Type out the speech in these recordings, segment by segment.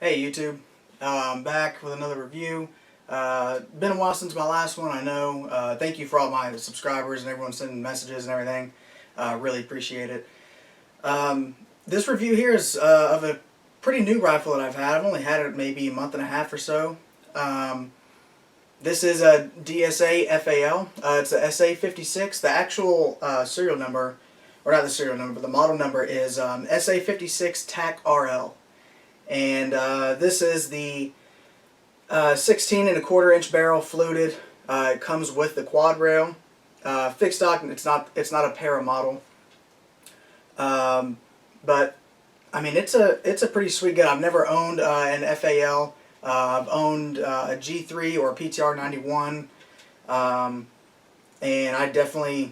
Hey YouTube, I'm back with another review. Been a while since my last one, I know. Thank you for all my subscribers and everyone sending messages and everything. Really appreciate it. This review here is of a pretty new rifle that I've had. I've only had it maybe a month and a half or so. This is a DSA FAL. It's a SA56. The actual serial number, or not the serial number, but the model number is SA58 TACRL. And this is the 16 1/4 inch barrel fluted. It comes with the quad rail. Fixed stock. It's not a para model. But I mean, it's a pretty sweet gun. I've never owned an FAL. I've owned a G3 or a PTR 91, and I definitely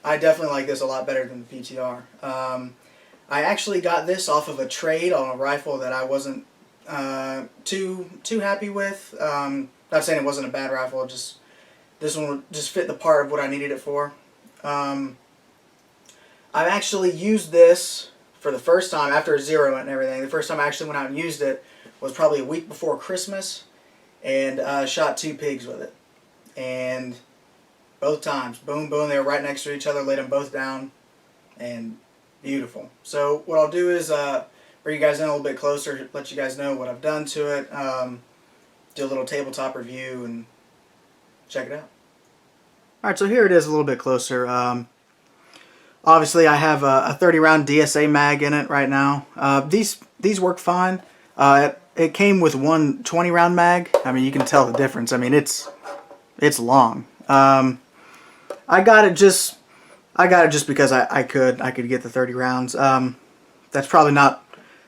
like this a lot better than the PTR. I actually got this off of a trade on a rifle that I wasn't too happy with. Not saying it wasn't a bad rifle, just this one just fit the part of what I needed it for. I've actually used this for the first time after zeroing and everything. The first time I actually went out and used it was probably a week before Christmas, and shot 2 pigs with it. And both times, boom, boom, they were right next to each other, laid them both down, and beautiful. So what I'll do is bring you guys in a little bit closer, let you guys know what I've done to it, do a little tabletop review, and check it out. Alright, so here it is a little bit closer. Obviously I have a 30 round DSA mag in it right now. These work fine. It came with one 20 round mag. I mean, you can tell the difference. I mean, it's long. I got it just because I could get the 30 rounds. That's probably not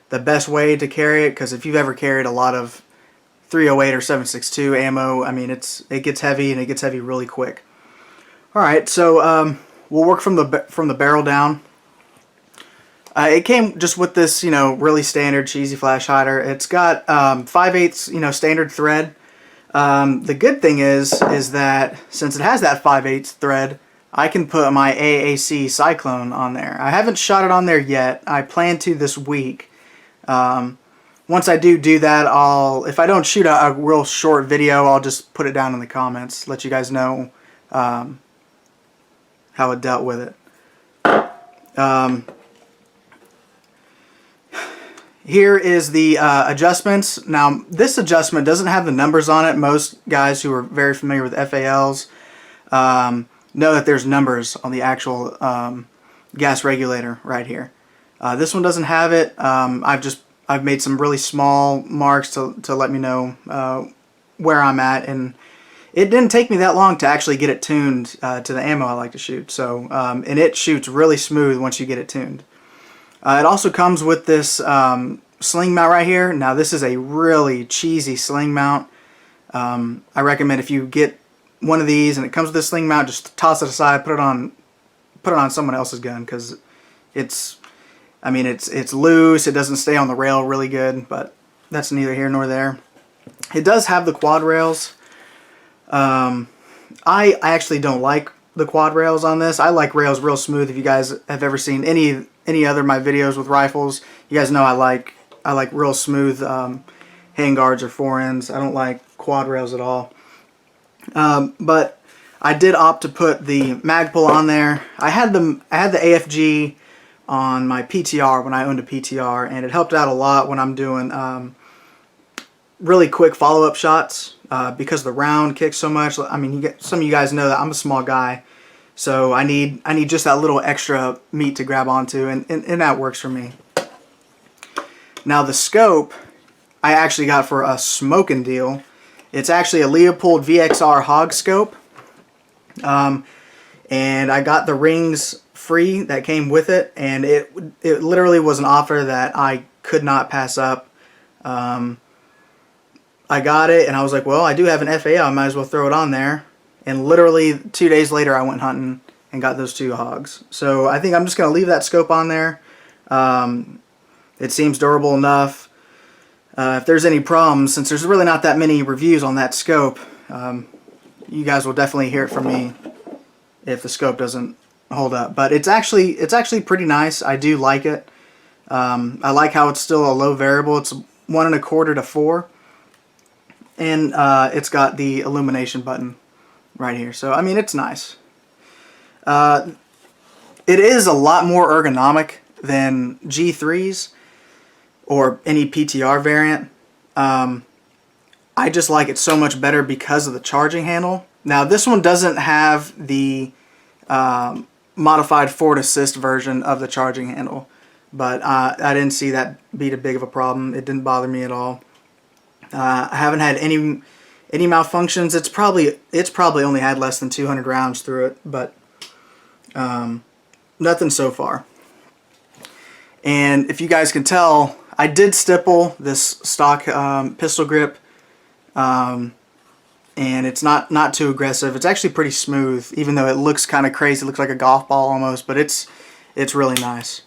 the best way to carry it, because if you've ever carried a lot of 308 or 7.62 ammo, I mean, it gets heavy, and it gets heavy really quick. All right, so we'll work from the barrel down. It came just with this, really standard cheesy flash hider. It's got 5/8, standard thread. The good thing is that since it has that 5/8 thread, I can put my AAC Cyclone on there. I haven't shot it on there yet. I plan to this week. Once I do that, if I don't shoot a real short video, I'll just put it down in the comments, let you guys know how it dealt with it. Here is the adjustments. Now, this adjustment doesn't have the numbers on it. Most guys who are very familiar with FALs know that there's numbers on the actual gas regulator right here. This one doesn't have it. I've made some really small marks to let me know where I'm at, and it didn't take me that long to actually get it tuned to the ammo I like to shoot. So and it shoots really smooth once you get it tuned. It also comes with this sling mount right here. Now, this is a really cheesy sling mount. I recommend if you get one of these and it comes with this sling mount, just toss it aside, put it on someone else's gun, because it's loose. It doesn't stay on the rail really good, but that's neither here nor there. It does have the quad rails. I actually don't like the quad rails on this. I like rails real smooth. If you guys have ever seen any other of my videos with rifles, you guys know I like real smooth handguards or forends. I don't like quad rails at all. But I did opt to put the mag pull on there. I had the AFG on my PTR when I owned a PTR, and it helped out a lot when I'm doing really quick follow-up shots because the round kicks so much. I mean, some of you guys know that I'm a small guy, so I need just that little extra meat to grab onto, and that works for me. Now, the scope I actually got for a smoking deal. It's actually a Leupold VXR hog scope, and I got the rings free that came with it, and it literally was an offer that I could not pass up. I got it, and I was like, well, I do have an FAL, I might as well throw it on there. And literally 2 days later, I went hunting and got those 2 hogs. So I think I'm just going to leave that scope on there. It seems durable enough. If there's any problems, since there's really not that many reviews on that scope, you guys will definitely hear it from me if the scope doesn't hold up. But it's actually pretty nice. I do like it. I like how it's still a low variable. It's 1.25 to 4, and it's got the illumination button right here. So I mean, it's nice. It is a lot more ergonomic than G3s or any PTR variant. I just like it so much better because of the charging handle. Now this one doesn't have the modified forward assist version of the charging handle, but I didn't see that be too big of a problem. It didn't bother me at all. I haven't had any malfunctions. It's probably only had less than 200 rounds through it, but nothing so far. And if you guys can tell, I did stipple this stock pistol grip, and it's not too aggressive. It's actually pretty smooth, even though it looks kind of crazy. It looks like a golf ball almost, but it's really nice.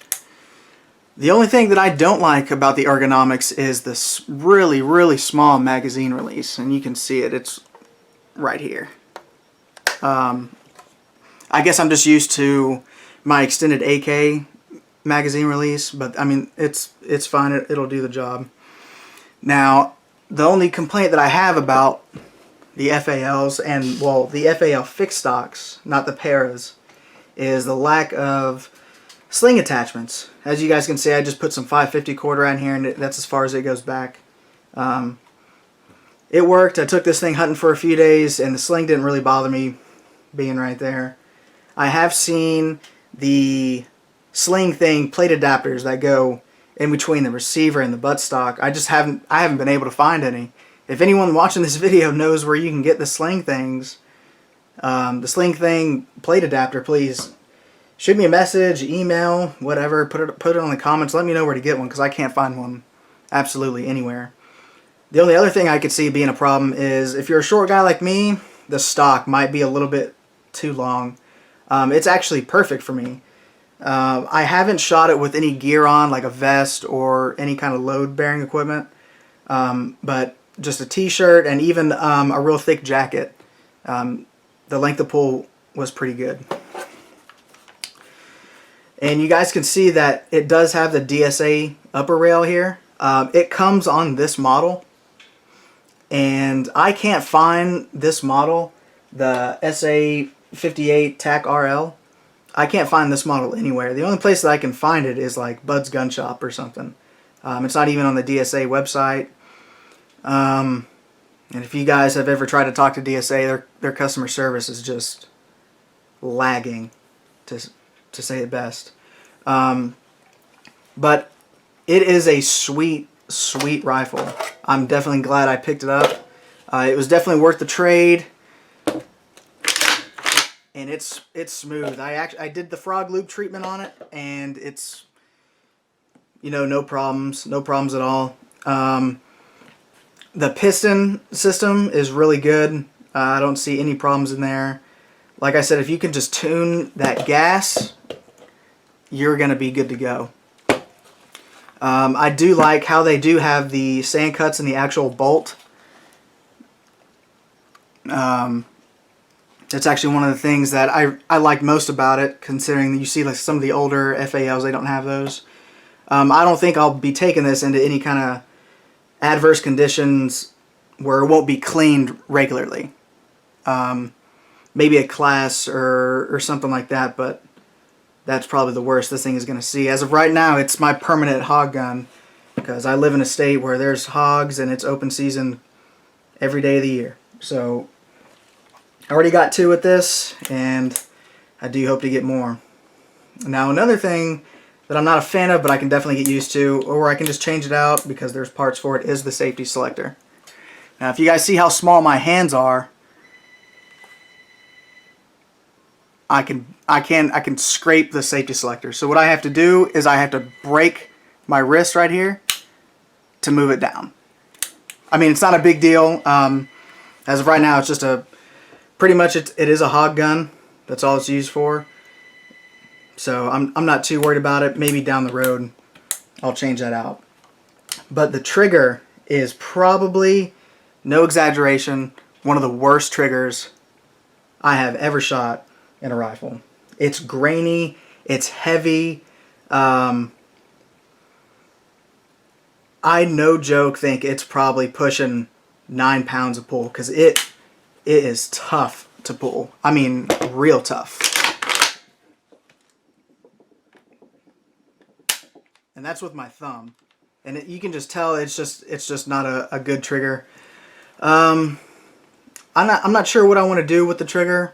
The only thing that I don't like about the Ergonomics is this really, really small magazine release, and you can see it. It's right here. I guess I'm just used to my extended AK magazine release, but I mean, it's fine. It'll do the job. Now, the only complaint that I have about the FALs, and well, the FAL fixed stocks, not the paras, is the lack of sling attachments. As you guys can see, I just put some 550 cord around here, and that's as far as it goes back. It worked. I took this thing hunting for a few days, and the sling didn't really bother me being right there. I have seen the sling thing plate adapters that go in between the receiver and the buttstock. I haven't been able to find any. If anyone watching this video knows where you can get the sling things, the sling thing plate adapter, please shoot me a message, email, whatever. Put it on the comments. Let me know where to get one, because I can't find one absolutely anywhere. The only other thing I could see being a problem is if you're a short guy like me, the stock might be a little bit too long. It's actually perfect for me. I haven't shot it with any gear on, like a vest or any kind of load-bearing equipment, but just a t-shirt and even a real thick jacket. The length of pull was pretty good. And you guys can see that it does have the DSA upper rail here. It comes on this model, and I can't find this model, the SA58 TACRL. I can't find this model anywhere. The only place that I can find it is like Bud's Gun Shop or something. It's not even on the DSA website. And if you guys have ever tried to talk to DSA, their customer service is just lagging, to say it best. But it is a sweet, sweet rifle. I'm definitely glad I picked it up. It was definitely worth the trade. And it's smooth. I did the frog loop treatment on it, and it's, you know, no problems at all. The piston system is really good. I don't see any problems in there. Like I said, if you can just tune that gas, you're gonna be good to go. I do like how they do have the sand cuts in the actual bolt. It's actually one of the things that I like most about it, considering you see like some of the older FALs, they don't have those. I don't think I'll be taking this into any kind of adverse conditions where it won't be cleaned regularly. Maybe a class or something like that, but that's probably the worst this thing is going to see. As of right now, it's my permanent hog gun, because I live in a state where there's hogs and it's open season every day of the year. So I already got 2 with this, and I do hope to get more. Now, another thing that I'm not a fan of, but I can definitely get used to, or I can just change it out because there's parts for it, is the safety selector. Now, if you guys see how small my hands are, I can scrape the safety selector. So what I have to do is I have to break my wrist right here to move it down. I mean, it's not a big deal. As of right now, it's just pretty much it is a hog gun. That's all it's used for. So I'm not too worried about it. Maybe down the road I'll change that out. But the trigger is probably, no exaggeration, one of the worst triggers I have ever shot in a rifle. It's grainy, it's heavy, I no joke think it's probably pushing 9 pounds of pull, because it is tough to pull. I mean, real tough. And that's with my thumb, and you can just tell it's just not a good trigger. I'm not sure what I want to do with the trigger.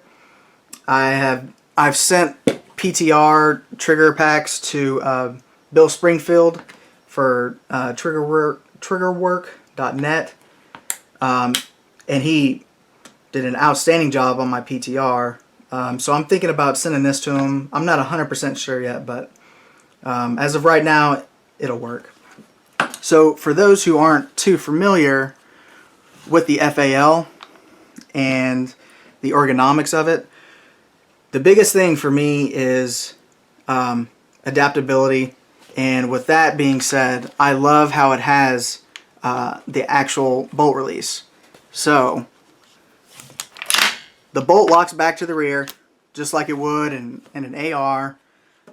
I've sent PTR trigger packs to Bill Springfield for triggerwork.net, and he did an outstanding job on my PTR. So I'm thinking about sending this to him. I'm not 100% sure yet, but as of right now, it'll work. So for those who aren't too familiar with the FAL and the ergonomics of it, the biggest thing for me is adaptability. And with that being said, I love how it has the actual bolt release. So the bolt locks back to the rear just like it would in an AR.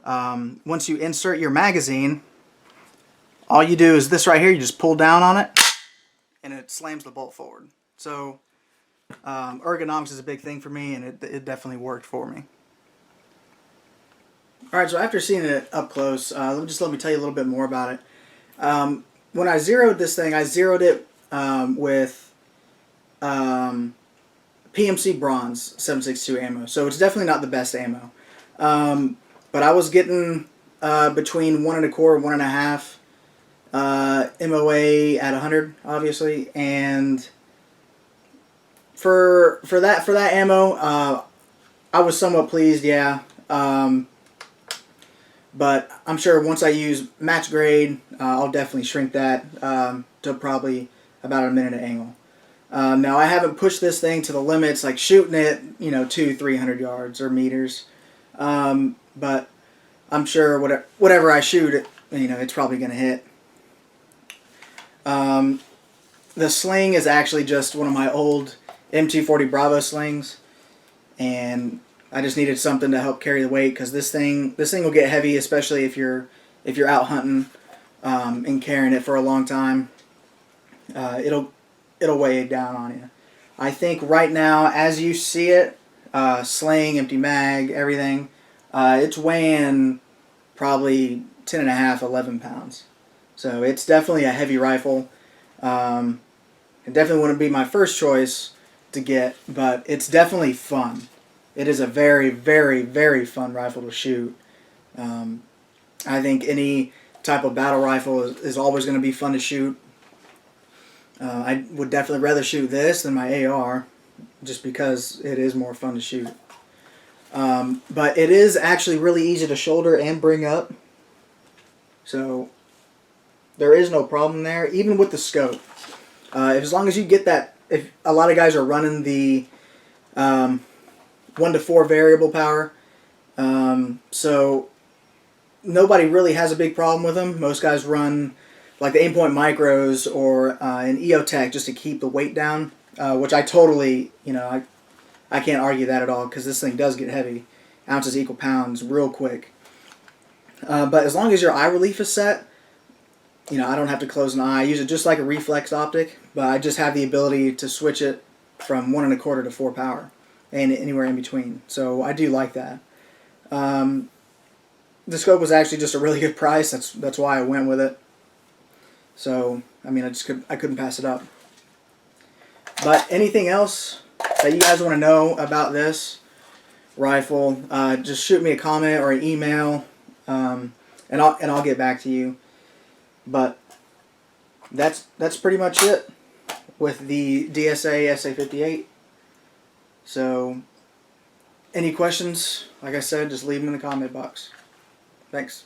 Once you insert your magazine, all you do is this right here. You just pull down on it and it slams the bolt forward. So ergonomics is a big thing for me, and it definitely worked for me. Alright, so after seeing it up close, let me tell you a little bit more about it. When I zeroed this thing, I zeroed it with PMC Bronze 7.62 ammo. So it's definitely not the best ammo. But I was getting between 1 1/4 and 1.5 MOA at 100, obviously, and for that ammo, I was somewhat pleased, yeah. But I'm sure once I use match grade, I'll definitely shrink that to probably about a minute angle. Now I haven't pushed this thing to the limits, like shooting it, 200-300 yards or meters. But I'm sure whatever I shoot, it's probably going to hit. The sling is actually just one of my old M240 Bravo slings, and I just needed something to help carry the weight, because this thing will get heavy, especially if you're out hunting and carrying it for a long time. It'll weigh it down on you. I think right now, as you see it, sling, empty mag, everything, it's weighing probably 10.5, 11 pounds. So it's definitely a heavy rifle. It definitely wouldn't be my first choice to get, but it's definitely fun. It is a very, very, very fun rifle to shoot. I think any type of battle rifle is always going to be fun to shoot. I would definitely rather shoot this than my AR, just because it is more fun to shoot. But it is actually really easy to shoulder and bring up. So there is no problem there, even with the scope. As long as you get that, if a lot of guys are running the 1 to 4 variable power, so nobody really has a big problem with them. Most guys run like the aim-point micros or an EOTech just to keep the weight down, which I totally, I can't argue that at all, because this thing does get heavy. Ounces equal pounds real quick. But as long as your eye relief is set, I don't have to close an eye. I use it just like a reflex optic, but I just have the ability to switch it from 1 1/4 to 4 power and anywhere in between. So I do like that. The scope was actually just a really good price. That's why I went with it. So I mean, I couldn't pass it up. But anything else that you guys want to know about this rifle, just shoot me a comment or an email, and I'll get back to you. But that's pretty much it with the DSA SA58. So any questions, like I said, just leave them in the comment box. Thanks.